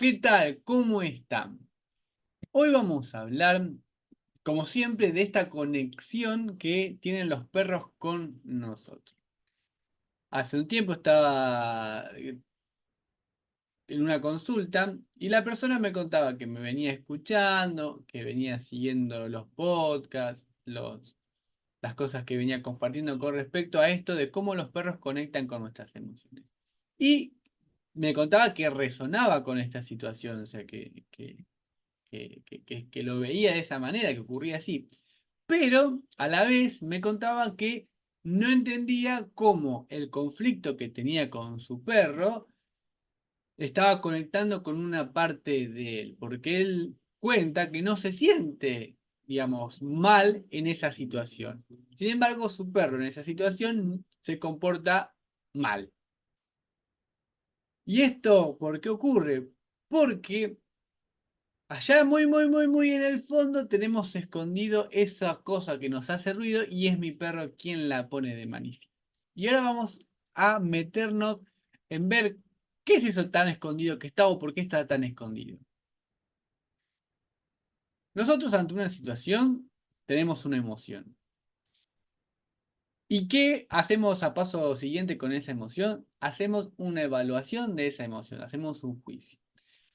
¿Qué tal? ¿Cómo están? Hoy vamos a hablar, como siempre, de esta conexión que tienen los perros con nosotros. Hace un tiempo estaba en una consulta y la persona me contaba que me venía escuchando, que venía siguiendo los podcasts, las cosas que venía compartiendo con respecto a esto de cómo los perros conectan con nuestras emociones. Y me contaba que resonaba con esta situación, o sea, que lo veía de esa manera, que ocurría así. Pero a la vez me contaba que no entendía cómo el conflicto que tenía con su perro estaba conectando con una parte de él, porque él cuenta que no se siente, digamos, mal en esa situación. Sin embargo, su perro en esa situación se comporta mal. ¿Y esto por qué ocurre? Porque allá muy en el fondo tenemos escondido esa cosa que nos hace ruido y es mi perro quien la pone de manifiesto. Y ahora vamos a meternos en ver qué es eso tan escondido que está o por qué está tan escondido. Nosotros ante una situación tenemos una emoción. ¿Y qué hacemos a paso siguiente con esa emoción? Hacemos una evaluación de esa emoción, hacemos un juicio.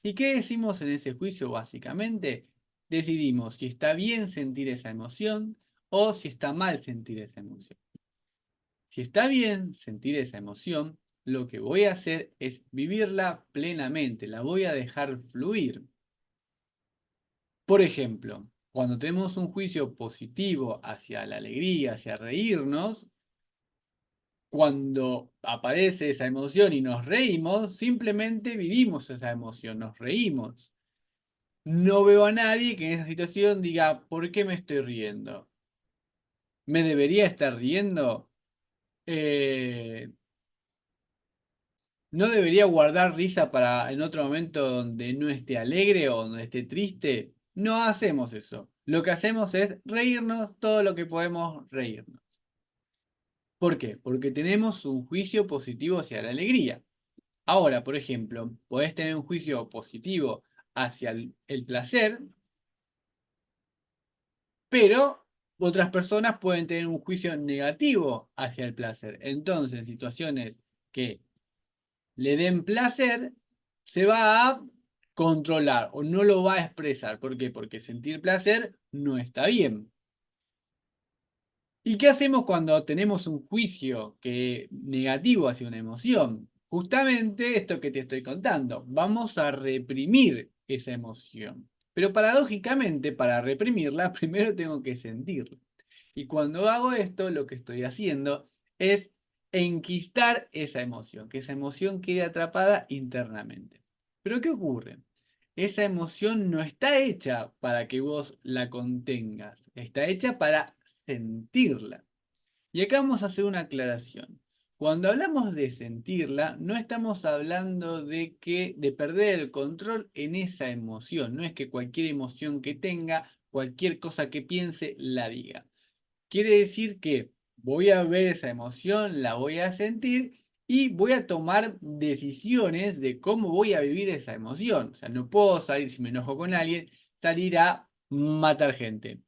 ¿Y qué decimos en ese juicio básicamente? Decidimos si está bien sentir esa emoción o si está mal sentir esa emoción. Si está bien sentir esa emoción, lo que voy a hacer es vivirla plenamente, la voy a dejar fluir. Por ejemplo, cuando tenemos un juicio positivo hacia la alegría, hacia reírnos, cuando aparece esa emoción y nos reímos, simplemente vivimos esa emoción, nos reímos. No veo a nadie que en esa situación diga, ¿por qué me estoy riendo? ¿Me debería estar riendo? Eh, ¿No debería guardar risa para en otro momento donde no esté alegre o donde esté triste? No hacemos eso. Lo que hacemos es reírnos todo lo que podemos reírnos. ¿Por qué? Porque tenemos un juicio positivo hacia la alegría. Ahora, por ejemplo, podés tener un juicio positivo hacia el placer, pero otras personas pueden tener un juicio negativo hacia el placer. Entonces, en situaciones que le den placer, se va a controlar o no lo va a expresar. ¿Por qué? Porque sentir placer no está bien. ¿Y qué hacemos cuando tenemos un juicio negativo hacia una emoción? Justamente esto que te estoy contando. Vamos a reprimir esa emoción. Pero paradójicamente, para reprimirla, primero tengo que sentirla. Y cuando hago esto, lo que estoy haciendo es enquistar esa emoción, que esa emoción quede atrapada internamente. Pero ¿qué ocurre? Esa emoción no está hecha para que vos la contengas, está hecha para sentirla. Y acá vamos a hacer una aclaración. Cuando hablamos de sentirla, no estamos hablando de perder el control en esa emoción. No es que cualquier emoción que tenga, cualquier cosa que piense, la diga. Quiere decir que voy a ver esa emoción, la voy a sentir y voy a tomar decisiones de cómo voy a vivir esa emoción. O sea, no puedo salir, si me enojo con alguien, salir a matar gente.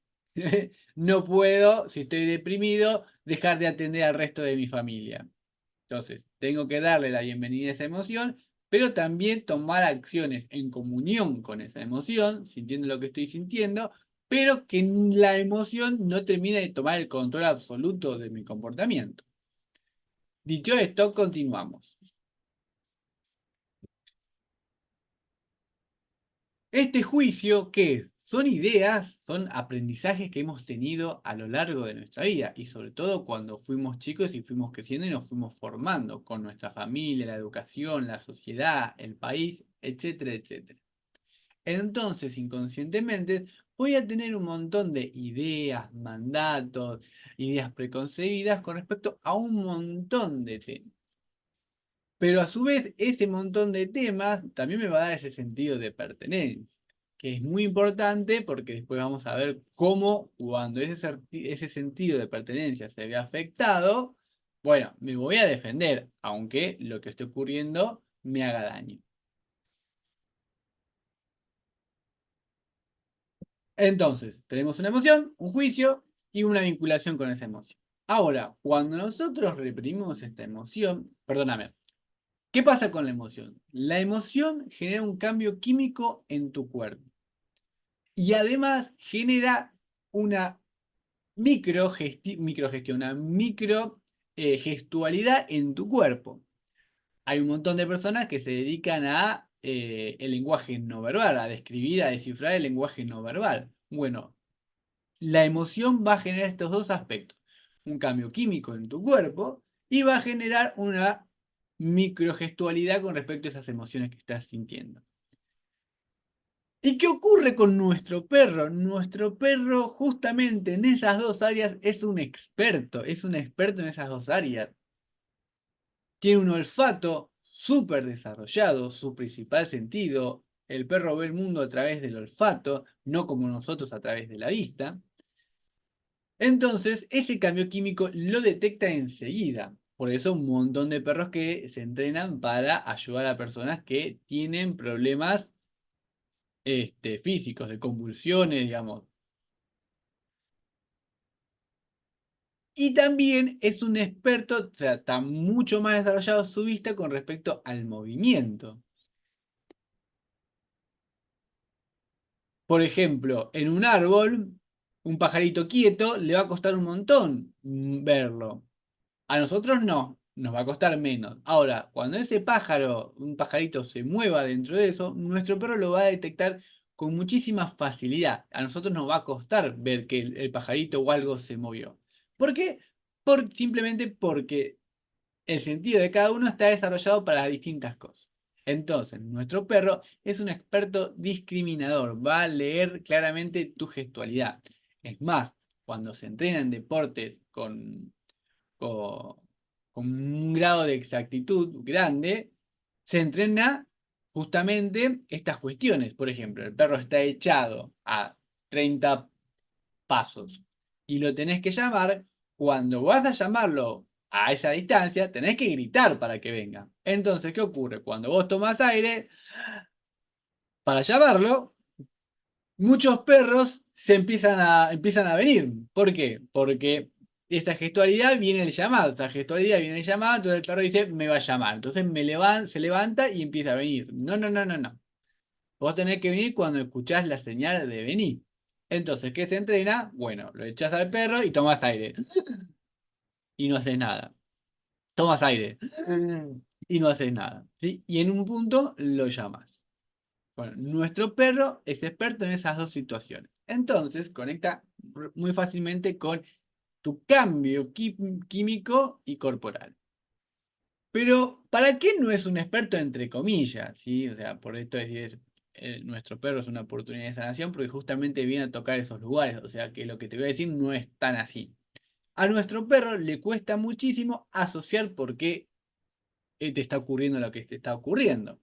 No puedo, si estoy deprimido, dejar de atender al resto de mi familia. Entonces, tengo que darle la bienvenida a esa emoción, pero también tomar acciones en comunión con esa emoción, sintiendo lo que estoy sintiendo, pero que la emoción no termine de tomar el control absoluto de mi comportamiento. Dicho esto, continuamos. Este juicio, ¿qué es? Son ideas, son aprendizajes que hemos tenido a lo largo de nuestra vida y sobre todo cuando fuimos chicos y fuimos creciendo y nos fuimos formando con nuestra familia, la educación, la sociedad, el país, etcétera, etcétera. Entonces, inconscientemente, voy a tener un montón de ideas, mandatos, ideas preconcebidas con respecto a un montón de temas. Pero a su vez, ese montón de temas también me va a dar ese sentido de pertenencia, que es muy importante porque después vamos a ver cómo cuando ese sentido de pertenencia se ve afectado, bueno, me voy a defender, aunque lo que esté ocurriendo me haga daño. Entonces, tenemos una emoción, un juicio y una vinculación con esa emoción. Ahora, cuando nosotros reprimimos esta emoción, perdóname, ¿qué pasa con la emoción? La emoción genera un cambio químico en tu cuerpo y además genera una microgestión, una micro gestualidad en tu cuerpo. Hay un montón de personas que se dedican a el lenguaje no verbal, a describir, a descifrar el lenguaje no verbal. Bueno, la emoción va a generar estos dos aspectos, un cambio químico en tu cuerpo y va a generar una microgestualidad con respecto a esas emociones que estás sintiendo. ¿Y qué ocurre con nuestro perro? Nuestro perro justamente en esas dos áreas es un experto en esas dos áreas. Tiene un olfato súper desarrollado, su principal sentido. El perro ve el mundo a través del olfato, no como nosotros a través de la vista. Entonces, ese cambio químico lo detecta enseguida. Por eso un montón de perros que se entrenan para ayudar a personas que tienen problemas físicos, de convulsiones, digamos. Y también es un experto, o sea, está mucho más desarrollado su vista con respecto al movimiento. Por ejemplo, en un árbol, un pajarito quieto le va a costar un montón verlo. A nosotros no, nos va a costar menos. Ahora, cuando ese pájaro, un pajarito se mueva dentro de eso, nuestro perro lo va a detectar con muchísima facilidad. A nosotros nos va a costar ver que el pajarito o algo se movió. ¿Por qué? Simplemente porque el sentido de cada uno está desarrollado para distintas cosas. Entonces, nuestro perro es un experto discriminador, va a leer claramente tu gestualidad. Es más, cuando se entrena en deportes con, con un grado de exactitud grande, se entrena justamente estas cuestiones. Por ejemplo, el perro está echado a 30 pasos y lo tenés que llamar. Cuando vas a llamarlo a esa distancia, tenés que gritar para que venga. Entonces, ¿qué ocurre? Cuando vos tomás aire para llamarlo, muchos perros empiezan a venir. ¿Por qué? Porque esta gestualidad viene el llamado, esta gestualidad viene el llamado, entonces el perro dice, me va a llamar. Entonces se levanta y empieza a venir. No, no, no, no, no. Vos tenés que venir cuando escuchás la señal de venir. Entonces, ¿qué se entrena? Bueno, lo echás al perro y tomás aire. Y no haces nada. Tomas aire. Y no haces nada. ¿Sí? Y en un punto lo llamas. Bueno, nuestro perro es experto en esas dos situaciones. Entonces, conecta muy fácilmente con tu cambio químico y corporal. Pero, ¿para qué no es un experto entre comillas? ¿Sí? O sea, por esto nuestro perro es una oportunidad de sanación porque justamente viene a tocar esos lugares. O sea, que lo que te voy a decir no es tan así. A nuestro perro le cuesta muchísimo asociar por qué te está ocurriendo lo que te está ocurriendo.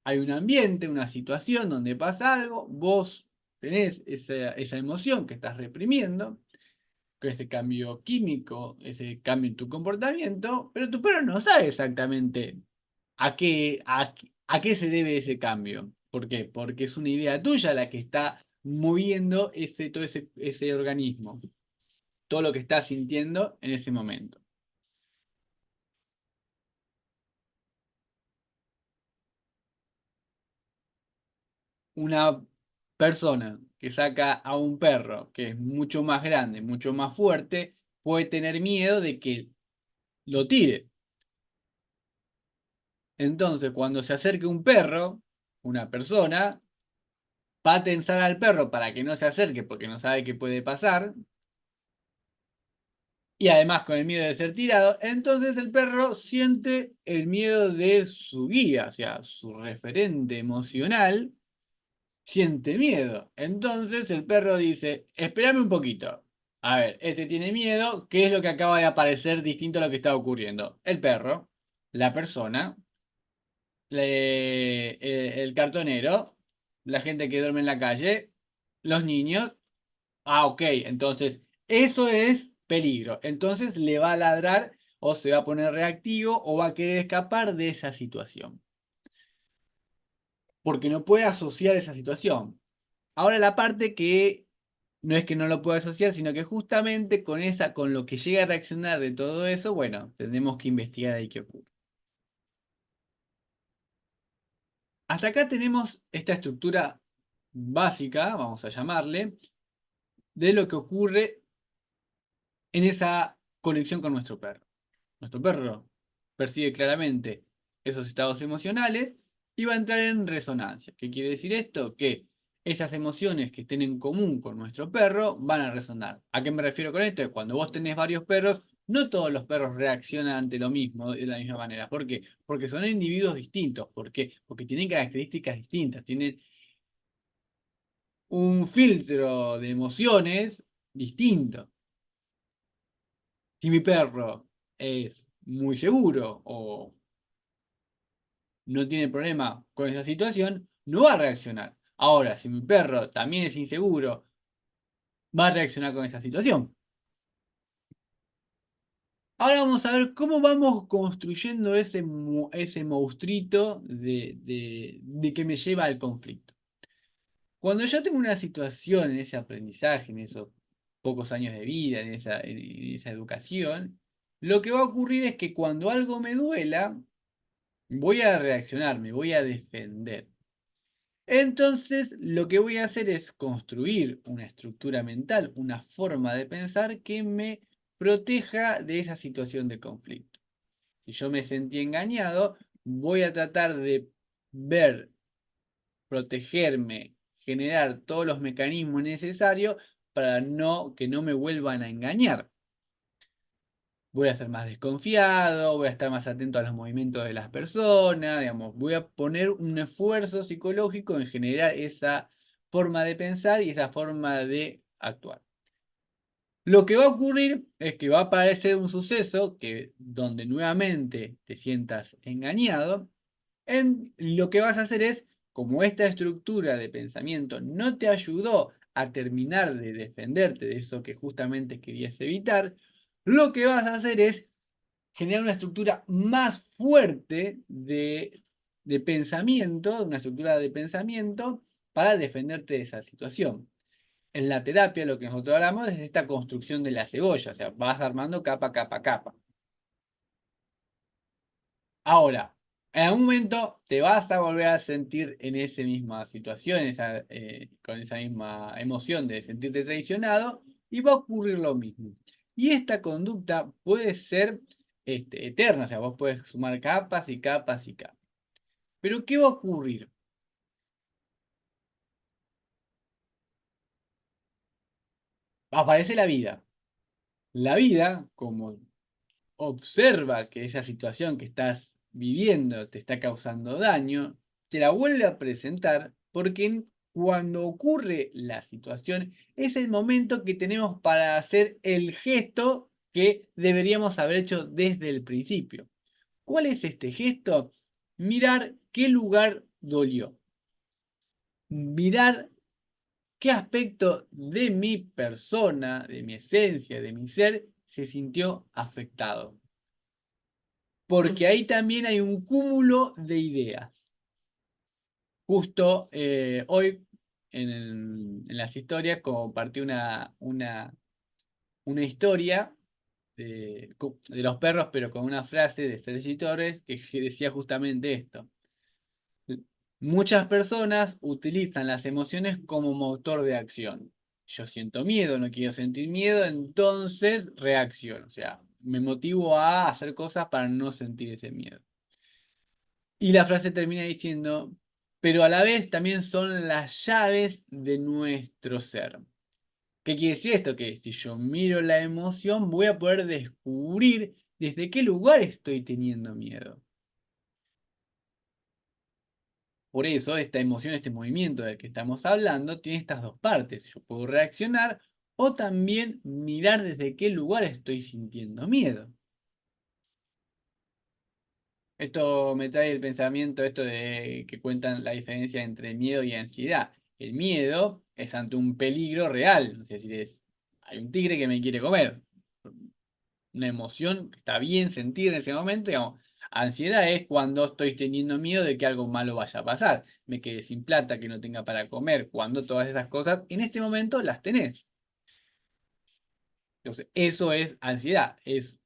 Hay un ambiente, una situación donde pasa algo, vos tenés esa emoción que estás reprimiendo, que ese cambio químico, ese cambio en tu comportamiento, pero tu perro no sabe exactamente a qué se debe ese cambio. ¿Por qué? Porque es una idea tuya la que está moviendo todo ese organismo, todo lo que está sintiendo en ese momento. Una persona que saca a un perro que es mucho más grande, mucho más fuerte, puede tener miedo de que lo tire. Entonces, cuando se acerque un perro, una persona, va a tensar al perro para que no se acerque porque no sabe qué puede pasar. Y además con el miedo de ser tirado, entonces el perro siente el miedo de su guía, o sea, su referente emocional, siente miedo. Entonces el perro dice, espérame un poquito. A ver, este tiene miedo, ¿qué es lo que acaba de aparecer distinto a lo que está ocurriendo? El perro, la persona, el cartonero, la gente que duerme en la calle, los niños. Ah, ok, entonces eso es peligro. Entonces le va a ladrar o se va a poner reactivo o va a querer escapar de esa situación. Porque no puede asociar esa situación. Ahora la parte que no es que no lo pueda asociar, sino que justamente con lo que llega a reaccionar de todo eso, bueno, tenemos que investigar ahí qué ocurre. Hasta acá tenemos esta estructura básica, vamos a llamarle, de lo que ocurre en esa conexión con nuestro perro. Nuestro perro percibe claramente esos estados emocionales y va a entrar en resonancia. ¿Qué quiere decir esto? Que esas emociones que estén en común con nuestro perro van a resonar. ¿A qué me refiero con esto? Cuando vos tenés varios perros, no todos los perros reaccionan ante lo mismo de la misma manera. ¿Por qué? Porque son individuos distintos. ¿Por qué? Porque tienen características distintas, tienen un filtro de emociones distinto. Si mi perro es muy seguro o no tiene problema con esa situación, no va a reaccionar. Ahora, si mi perro también es inseguro, va a reaccionar con esa situación. Ahora vamos a ver cómo vamos construyendo ese monstruito de que me lleva al conflicto. Cuando yo tengo una situación en ese aprendizaje, en esos pocos años de vida, en esa educación, lo que va a ocurrir es que cuando algo me duela, voy a reaccionar, me voy a defender. Entonces, lo que voy a hacer es construir una estructura mental, una forma de pensar que me proteja de esa situación de conflicto. Si yo me sentí engañado, voy a tratar de ver, protegerme, generar todos los mecanismos necesarios para que no me vuelvan a engañar. Voy a ser más desconfiado, voy a estar más atento a los movimientos de las personas, digamos, voy a poner un esfuerzo psicológico en generar esa forma de pensar y esa forma de actuar. Lo que va a ocurrir es que va a aparecer un suceso donde nuevamente te sientas engañado. Lo que vas a hacer es, como esta estructura de pensamiento no te ayudó a terminar de defenderte de eso que justamente querías evitar, lo que vas a hacer es generar una estructura más fuerte de pensamiento, una estructura de pensamiento para defenderte de esa situación. En la terapia lo que nosotros hablamos es de esta construcción de la cebolla, o sea, vas armando capa, capa, capa. Ahora, en algún momento te vas a volver a sentir en esa misma situación, con esa misma emoción de sentirte traicionado, y va a ocurrir lo mismo. Y esta conducta puede ser eterna, o sea, vos puedes sumar capas y capas y capas. Pero ¿qué va a ocurrir? Aparece la vida. La vida, como observa que esa situación que estás viviendo te está causando daño, te la vuelve a presentar porque cuando ocurre la situación es el momento que tenemos para hacer el gesto que deberíamos haber hecho desde el principio. ¿Cuál es este gesto? Mirar qué lugar dolió. Mirar qué aspecto de mi persona, de mi esencia, de mi ser, se sintió afectado. Porque ahí también hay un cúmulo de ideas. Justo hoy en las historias compartí una historia de los perros, pero con una frase de Sergi Torres que decía justamente esto. Muchas personas utilizan las emociones como motor de acción. Yo siento miedo, no quiero sentir miedo, entonces reacciono. O sea, me motivo a hacer cosas para no sentir ese miedo. Y la frase termina diciendo, pero a la vez también son las llaves de nuestro ser. ¿Qué quiere decir esto? Que si yo miro la emoción, voy a poder descubrir desde qué lugar estoy teniendo miedo. Por eso, esta emoción, este movimiento del que estamos hablando, tiene estas dos partes. Yo puedo reaccionar o también mirar desde qué lugar estoy sintiendo miedo. Esto me trae el pensamiento, esto de que cuentan la diferencia entre miedo y ansiedad. El miedo es ante un peligro real, es decir, hay un tigre que me quiere comer. Una emoción que está bien sentir en ese momento, digamos, Ansiedad es cuando estoy teniendo miedo de que algo malo vaya a pasar, me quede sin plata, que no tenga para comer, cuando todas esas cosas en este momento las tenés. Entonces, eso es ansiedad, es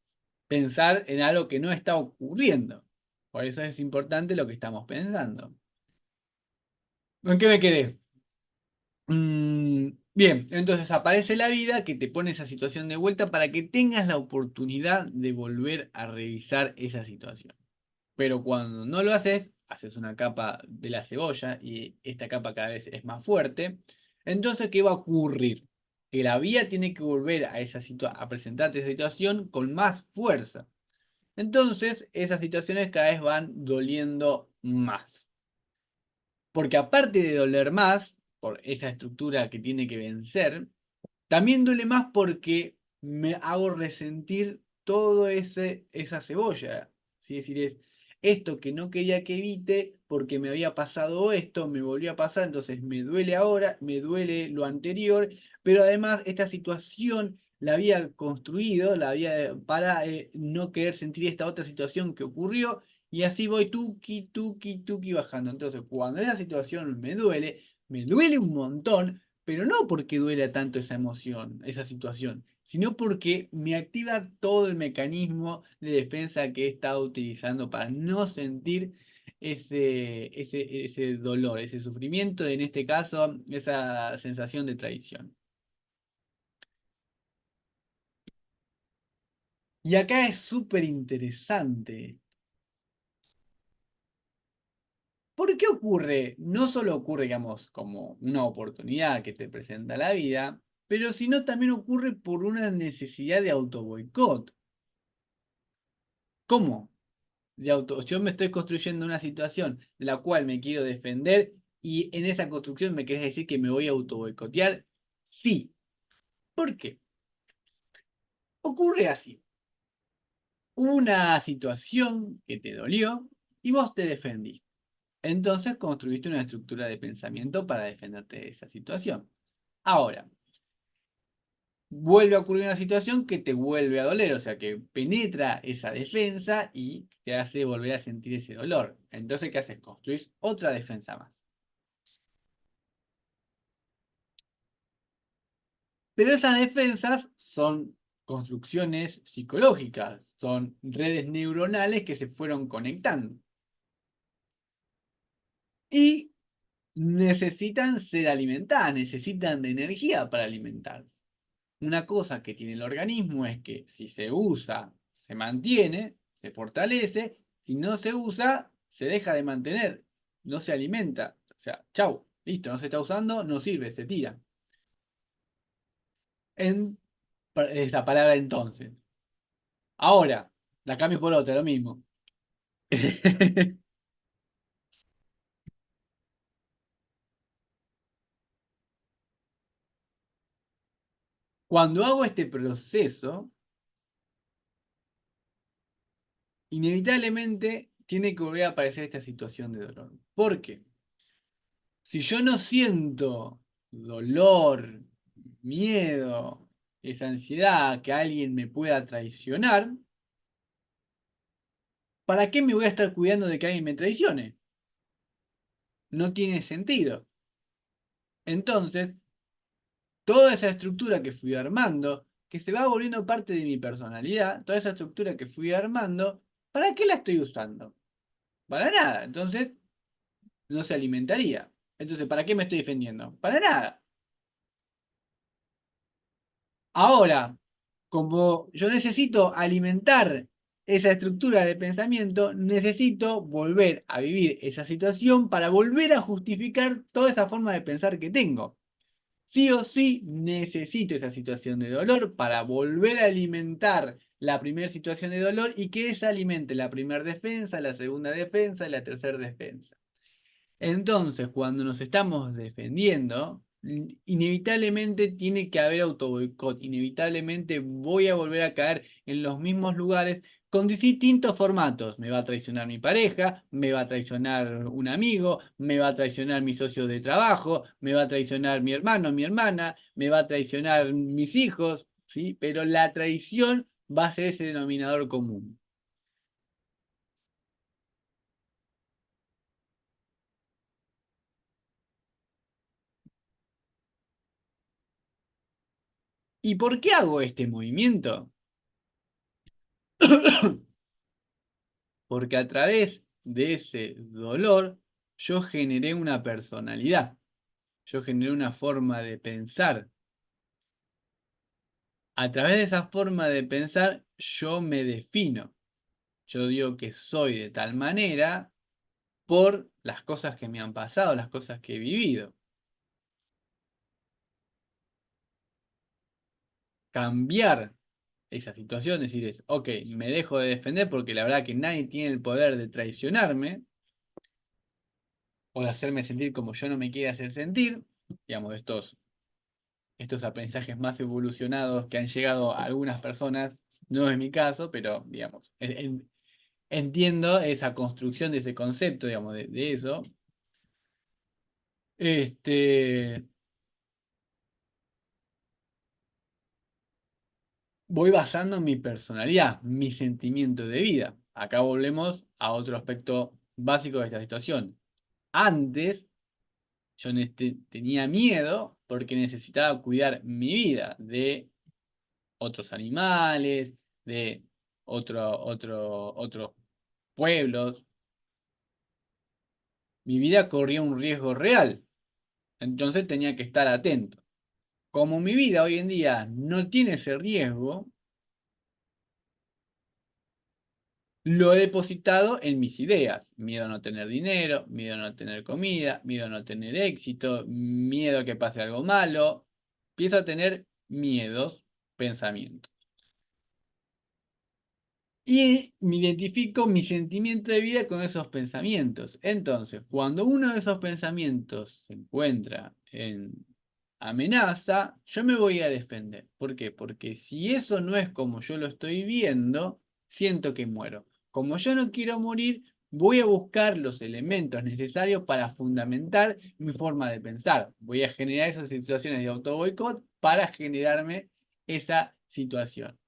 pensar en algo que no está ocurriendo. Por eso es importante lo que estamos pensando. ¿En qué me quedé? Bien, entonces aparece la vida que te pone esa situación de vuelta para que tengas la oportunidad de volver a revisar esa situación. Pero cuando no lo haces, haces una capa de la cebolla y esta capa cada vez es más fuerte. Entonces, ¿qué va a ocurrir? Que la vida tiene que volver a a presentarte esa situación con más fuerza. Entonces, esas situaciones cada vez van doliendo más. Porque aparte de doler más, por esa estructura que tiene que vencer, también duele más porque me hago resentir todo esa cebolla. ¿Sí? Es decir, es esto que no quería que evite porque me había pasado esto, me volvió a pasar, entonces me duele ahora, me duele lo anterior, pero además esta situación la había construido, para no querer sentir esta otra situación que ocurrió, y así voy tuki, tuki, tuki bajando. Entonces, cuando esa situación me duele un montón, pero no porque duela tanto esa emoción, esa situación, sino porque me activa todo el mecanismo de defensa que he estado utilizando para no sentir ese dolor, ese sufrimiento, en este caso, esa sensación de traición. Y acá es súper interesante. ¿Por qué ocurre? No solo ocurre, digamos, como una oportunidad que te presenta la vida, pero sino también ocurre por una necesidad de autoboicot. ¿Cómo? Yo me estoy construyendo una situación de la cual me quiero defender y en esa construcción me querés decir que me voy a auto boicotear. Sí. ¿Por qué? Ocurre así. Hubo una situación que te dolió y vos te defendiste. Entonces construiste una estructura de pensamiento para defenderte de esa situación. Ahora, vuelve a ocurrir una situación que te vuelve a doler, o sea, que penetra esa defensa y te hace volver a sentir ese dolor. Entonces, ¿qué haces? Construís otra defensa más. Pero esas defensas son construcciones psicológicas, son redes neuronales que se fueron conectando y necesitan ser alimentadas, necesitan de energía para alimentarse. Una cosa que tiene el organismo es que si se usa, se mantiene, se fortalece, si no se usa, se deja de mantener, no se alimenta. O sea, chau, listo, no se está usando, no sirve, se tira. En esa palabra entonces. Ahora, la cambio por otra, lo mismo. Cuando hago este proceso, inevitablemente tiene que volver a aparecer esta situación de dolor. ¿Por qué? Si yo no siento dolor, miedo, esa ansiedad que alguien me pueda traicionar, ¿para qué me voy a estar cuidando de que alguien me traicione? No tiene sentido. Entonces, toda esa estructura que fui armando, que se va volviendo parte de mi personalidad, toda esa estructura que fui armando, ¿para qué la estoy usando? Para nada. Entonces, no se alimentaría. Entonces, ¿para qué me estoy defendiendo? Para nada. Ahora, como yo necesito alimentar esa estructura de pensamiento, necesito volver a vivir esa situación para volver a justificar toda esa forma de pensar que tengo. Sí o sí necesito esa situación de dolor para volver a alimentar la primera situación de dolor y que esa alimente la primera defensa, la segunda defensa y la tercera defensa. Entonces, cuando nos estamos defendiendo, inevitablemente tiene que haber autoboicot, inevitablemente voy a volver a caer en los mismos lugares con distintos formatos. Me va a traicionar mi pareja, me va a traicionar un amigo, me va a traicionar mi socio de trabajo, me va a traicionar mi hermano, mi hermana, me va a traicionar mis hijos, ¿sí? Pero la traición va a ser ese denominador común. ¿Y por qué hago este movimiento? Porque a través de ese dolor yo generé una personalidad, yo generé una forma de pensar. A través de esa forma de pensar yo me defino. Yo digo que soy de tal manera por las cosas que me han pasado, las cosas que he vivido. Cambiar esa situación, decir es, ok, me dejo de defender porque la verdad que nadie tiene el poder de traicionarme o de hacerme sentir como yo no me quiero hacer sentir, digamos, estos aprendizajes más evolucionados que han llegado a algunas personas, no es mi caso, pero digamos, entiendo esa construcción de ese concepto, digamos, de eso. Este, voy basando mi personalidad, mi sentimiento de vida. Acá volvemos a otro aspecto básico de esta situación. Antes yo tenía miedo porque necesitaba cuidar mi vida de otros animales, de otros pueblos. Mi vida corría un riesgo real, entonces tenía que estar atento. Como mi vida hoy en día no tiene ese riesgo, lo he depositado en mis ideas. Miedo a no tener dinero, miedo a no tener comida, miedo a no tener éxito, miedo a que pase algo malo. Empiezo a tener miedos, pensamientos. Y me identifico mi sentimiento de vida con esos pensamientos. Entonces, cuando uno de esos pensamientos se encuentra en amenaza, yo me voy a defender. ¿Por qué? Porque si eso no es como yo lo estoy viendo, siento que muero. Como yo no quiero morir, voy a buscar los elementos necesarios para fundamentar mi forma de pensar. Voy a generar esas situaciones de auto boicot para generarme esa situación.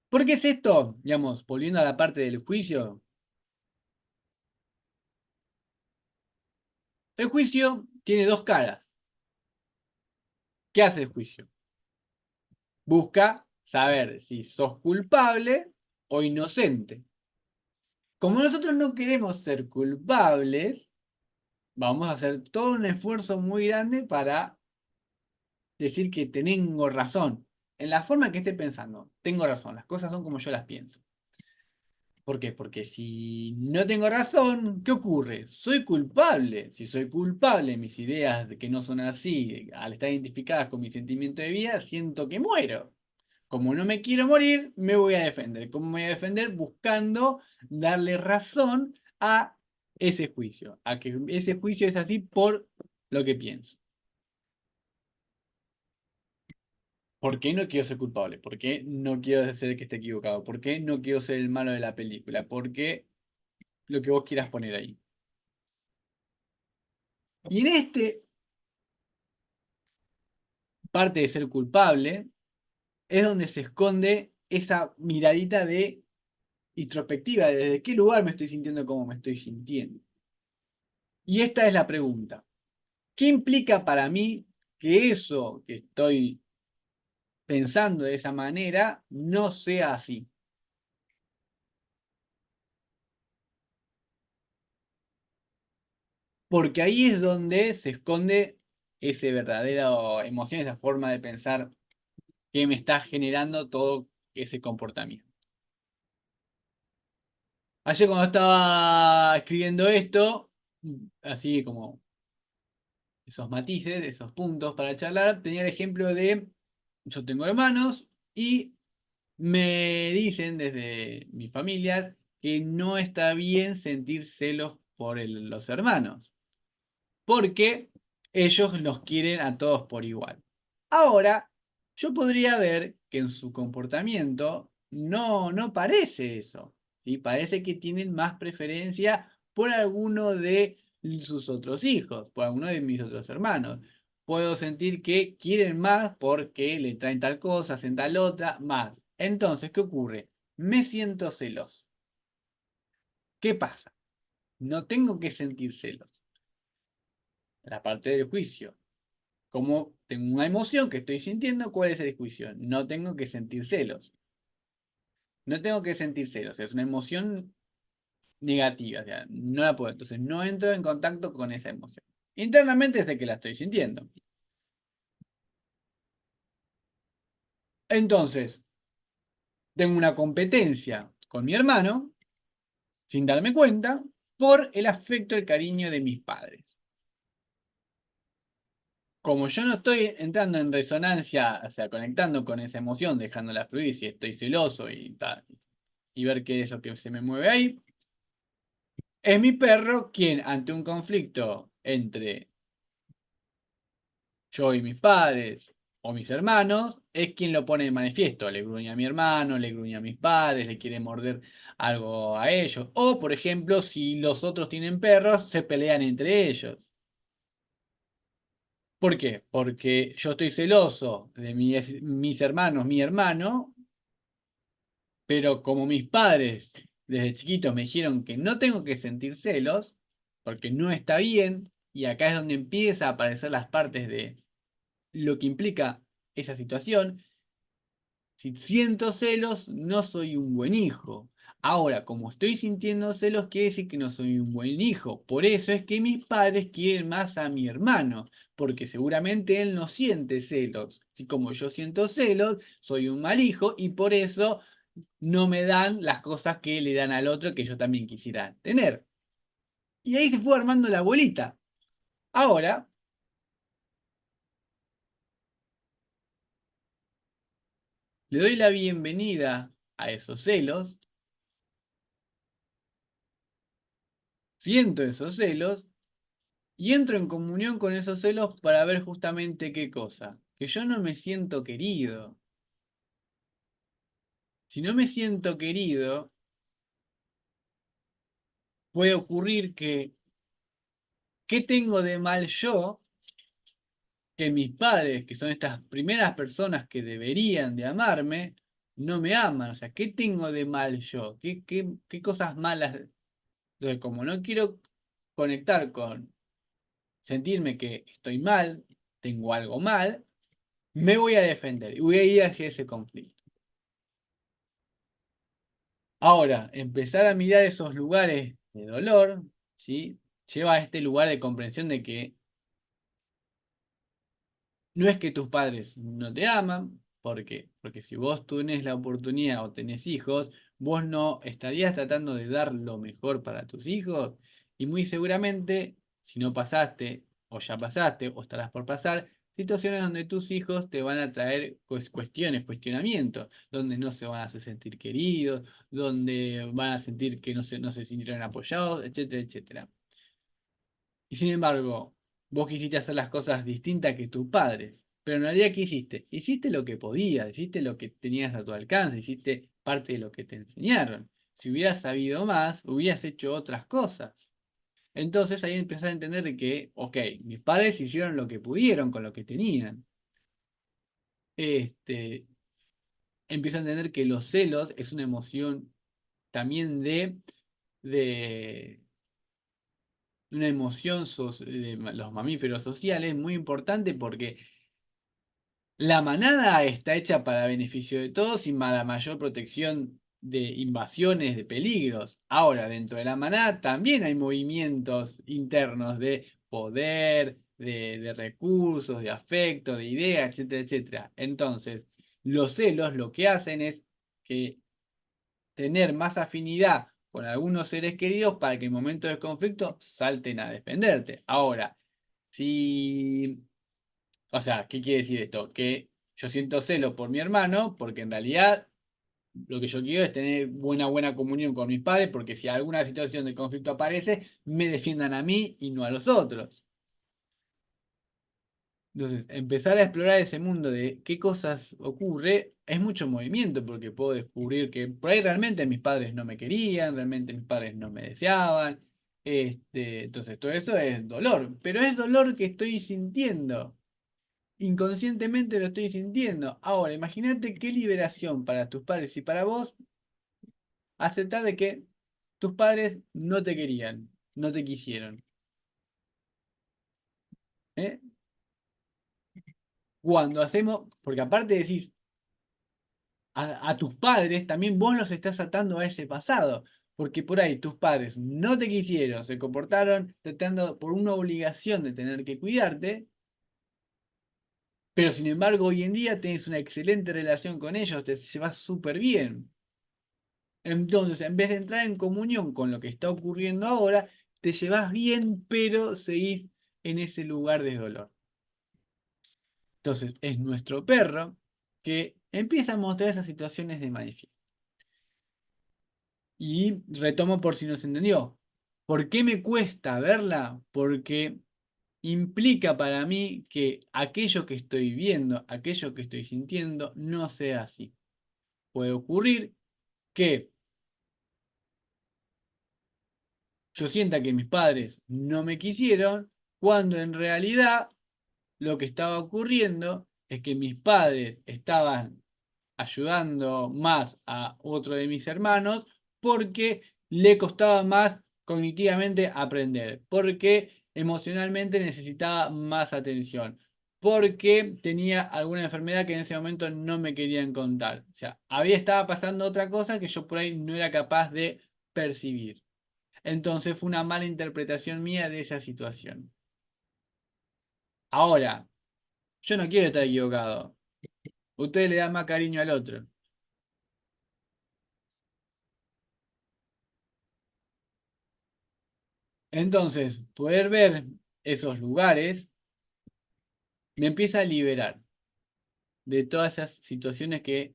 ¿Por qué es esto? Digamos, volviendo a la parte del juicio. El juicio tiene dos caras. ¿Qué hace el juicio? Busca saber si sos culpable o inocente. Como nosotros no queremos ser culpables, vamos a hacer todo un esfuerzo muy grande para decir que tengo razón. En la forma que esté pensando, tengo razón, las cosas son como yo las pienso. ¿Por qué? Porque si no tengo razón, ¿qué ocurre? Soy culpable. Si soy culpable, mis ideas de que no son así, al estar identificadas con mi sentimiento de vida, siento que muero. Como no me quiero morir, me voy a defender. ¿Cómo me voy a defender? Buscando darle razón a ese juicio, a que ese juicio es así por lo que pienso. ¿Por qué no quiero ser culpable? ¿Por qué no quiero ser el que esté equivocado? ¿Por qué no quiero ser el malo de la película? ¿Por qué lo que vos quieras poner ahí? Y en este parte de ser culpable es donde se esconde esa miradita de introspectiva, de desde qué lugar me estoy sintiendo como me estoy sintiendo. Y esta es la pregunta. ¿Qué implica para mí que eso que estoy pensando de esa manera no sea así? Porque ahí es donde se esconde ese verdadero emoción, esa forma de pensar que me está generando todo ese comportamiento. Ayer cuando estaba escribiendo esto, así como esos matices, esos puntos para charlar, tenía el ejemplo de, yo tengo hermanos y me dicen desde mi familia que no está bien sentir celos por los hermanos, porque ellos los quieren a todos por igual. Ahora, yo podría ver que en su comportamiento no parece eso, ¿sí? Parece que tienen más preferencia por alguno de sus otros hijos, por alguno de mis otros hermanos. Puedo sentir que quieren más porque le traen tal cosa, hacen tal otra, más. Entonces, ¿qué ocurre? Me siento celoso. ¿Qué pasa? No tengo que sentir celos. La parte del juicio. Como tengo una emoción que estoy sintiendo, ¿cuál es el juicio? No tengo que sentir celos. No tengo que sentir celos. Es una emoción negativa. O sea, no la puedo. Entonces no entro en contacto con esa emoción. Internamente sé que la estoy sintiendo. Entonces, tengo una competencia con mi hermano, sin darme cuenta, por el afecto, el cariño de mis padres. Como yo no estoy entrando en resonancia, o sea, conectando con esa emoción, dejándola fluir, si estoy celoso y tal, y ver qué es lo que se me mueve ahí, es mi perro quien, ante un conflicto entre yo y mis padres o mis hermanos, es quien lo pone de manifiesto. Le gruñe a mi hermano, le gruñe a mis padres, le quiere morder algo a ellos. O, por ejemplo, si los otros tienen perros, se pelean entre ellos. ¿Por qué? Porque yo estoy celoso de mis hermanos, mi hermano, pero como mis padres desde chiquitos me dijeron que no tengo que sentir celos, porque no está bien, y acá es donde empieza a aparecer las partes de lo que implica esa situación. Si siento celos, no soy un buen hijo. Ahora, como estoy sintiendo celos, quiere decir que no soy un buen hijo. Por eso es que mis padres quieren más a mi hermano, porque seguramente él no siente celos. Si como yo siento celos, soy un mal hijo y por eso no me dan las cosas que le dan al otro que yo también quisiera tener. Y ahí se fue armando la bolita. Ahora, le doy la bienvenida a esos celos, siento esos celos y entro en comunión con esos celos para ver justamente qué cosa. Que yo no me siento querido. Si no me siento querido, puede ocurrir que, ¿qué tengo de mal yo? Que mis padres, que son estas primeras personas que deberían de amarme, no me aman. O sea, ¿qué tengo de mal yo? ¿Qué cosas malas? Entonces, como no quiero conectar con sentirme que estoy mal, tengo algo mal, me voy a defender y voy a ir hacia ese conflicto. Ahora, empezar a mirar esos lugares de dolor, ¿sí? Lleva a este lugar de comprensión de que no es que tus padres no te aman, ¿por qué? Porque si vos tenés la oportunidad o tenés hijos, vos no estarías tratando de dar lo mejor para tus hijos y muy seguramente, si no pasaste o ya pasaste o estarás por pasar, situaciones donde tus hijos te van a traer cuestiones, cuestionamientos, donde no se van a hacer sentir queridos, donde van a sentir que no se sintieron apoyados, etcétera, etcétera. Y sin embargo, vos quisiste hacer las cosas distintas que tus padres. Pero en realidad, ¿qué hiciste? Hiciste lo que podías, hiciste lo que tenías a tu alcance, hiciste parte de lo que te enseñaron. Si hubieras sabido más, hubieras hecho otras cosas. Entonces ahí empezás a entender de que, ok, mis padres hicieron lo que pudieron con lo que tenían. Este, Empiezo a entender que los celos es una emoción también de una emoción de los mamíferos sociales muy importante porque la manada está hecha para beneficio de todos y para mayor protección de invasiones, de peligros. Ahora, dentro de la manada también hay movimientos internos de poder, de recursos, de afecto, de ideas, etcétera, etcétera. Entonces, los celos lo que hacen es que tener más afinidad con algunos seres queridos para que en momentos de conflicto salten a defenderte. Ahora, si o sea, ¿qué quiere decir esto? Que yo siento celo por mi hermano, porque en realidad lo que yo quiero es tener buena comunión con mis padres, porque si alguna situación de conflicto aparece, me defiendan a mí y no a los otros. Entonces, empezar a explorar ese mundo de qué cosas ocurre es mucho movimiento, porque puedo descubrir que por ahí realmente mis padres no me querían, realmente mis padres no me deseaban. Entonces, todo eso es dolor, pero es dolor que estoy sintiendo. Inconscientemente lo estoy sintiendo. Ahora, imagínate qué liberación para tus padres y para vos aceptar de que tus padres no te querían, no te quisieron. ¿Eh? Cuando hacemos, porque aparte decís, a tus padres, también vos los estás atando a ese pasado. Porque por ahí tus padres no te quisieron, se comportaron tratando por una obligación de tener que cuidarte, pero sin embargo hoy en día tenés una excelente relación con ellos, te llevas súper bien. Entonces, en vez de entrar en comunión con lo que está ocurriendo ahora, te llevas bien, pero seguís en ese lugar de dolor. Entonces, es nuestro perro que empieza a mostrar esas situaciones de manifiesto. Y retomo por si no se entendió. ¿Por qué me cuesta verla? Porque implica para mí que aquello que estoy viendo, aquello que estoy sintiendo, no sea así. Puede ocurrir que yo sienta que mis padres no me quisieron, cuando en realidad lo que estaba ocurriendo es que mis padres estaban ayudando más a otro de mis hermanos porque le costaba más cognitivamente aprender, porque emocionalmente necesitaba más atención, porque tenía alguna enfermedad que en ese momento no me querían contar. O sea, estaba pasando otra cosa que yo por ahí no era capaz de percibir. Entonces fue una mala interpretación mía de esa situación. Ahora, yo no quiero estar equivocado. Usted le da más cariño al otro. Entonces, poder ver esos lugares me empieza a liberar de todas esas situaciones que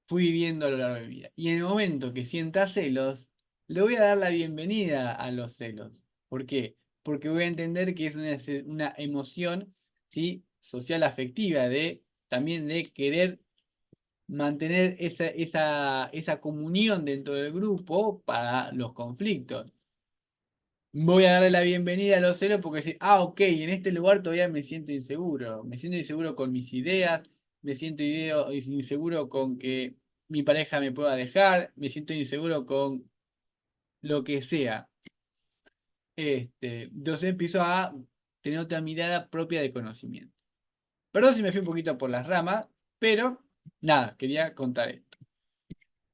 fui viviendo a lo largo de mi vida. Y en el momento que sienta celos, le voy a dar la bienvenida a los celos. ¿Por qué? Porque voy a entender que es una emoción, ¿sí? Social afectiva, también de querer mantener esa comunión dentro del grupo para los conflictos. Voy a darle la bienvenida a los celos porque decir, ok, en este lugar todavía me siento inseguro con mis ideas, me siento inseguro con que mi pareja me pueda dejar, me siento inseguro con lo que sea. Entonces empiezo a tener otra mirada propia de conocimiento. Perdón si me fui un poquito por las ramas, pero nada, quería contar esto.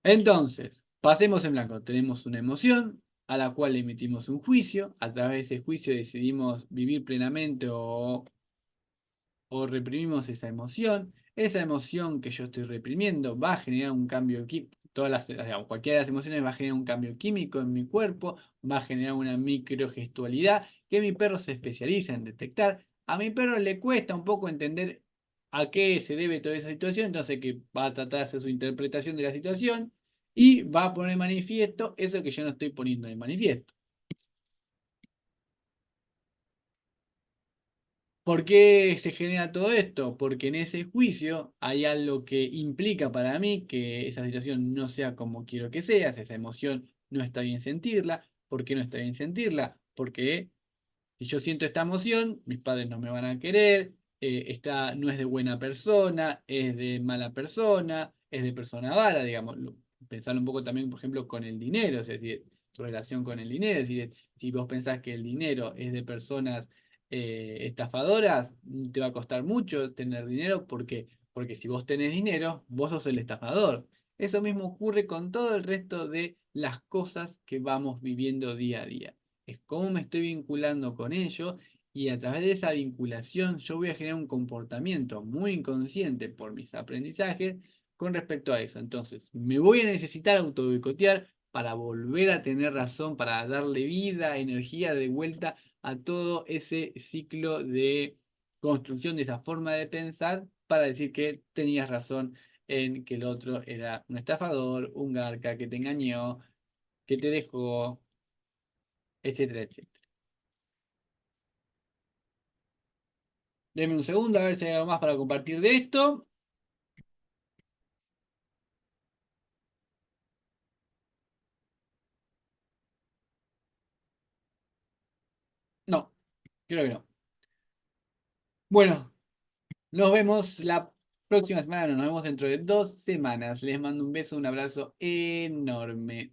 Entonces, pasemos en blanco. Tenemos una emoción a la cual le emitimos un juicio. A través de ese juicio decidimos vivir plenamente o reprimimos esa emoción. Esa emoción que yo estoy reprimiendo va a generar un cambio químico. O sea, cualquiera de las emociones va a generar un cambio químico en mi cuerpo, va a generar una microgestualidad que mi perro se especializa en detectar. A mi perro le cuesta un poco entender a qué se debe toda esa situación, entonces que va a tratar de hacer su interpretación de la situación y va a poner de manifiesto eso que yo no estoy poniendo de manifiesto. ¿Por qué se genera todo esto? Porque en ese juicio hay algo que implica para mí que esa situación no sea como quiero que sea, esa emoción no está bien sentirla. ¿Por qué no está bien sentirla? Porque si yo siento esta emoción, mis padres no me van a querer, esta no es de buena persona, es de mala persona, es de persona vara, digamos. Pensar un poco también, por ejemplo, con el dinero, es decir, tu relación con el dinero, es decir, si vos pensás que el dinero es de personas estafadoras, te va a costar mucho tener dinero, porque si vos tenés dinero, vos sos el estafador. Eso mismo ocurre con todo el resto de las cosas que vamos viviendo día a día. Es cómo me estoy vinculando con ello y a través de esa vinculación yo voy a generar un comportamiento muy inconsciente por mis aprendizajes con respecto a eso. Entonces, me voy a necesitar autoboicotear para volver a tener razón, para darle vida, energía de vuelta a todo ese ciclo de construcción de esa forma de pensar para decir que tenías razón en que el otro era un estafador, un garca que te engañó, que te dejó, etcétera, etcétera. Denme un segundo a ver si hay algo más para compartir de esto. No, creo que no. Bueno, nos vemos la próxima semana, no, nos vemos dentro de 2 semanas. Les mando un beso, un abrazo enorme.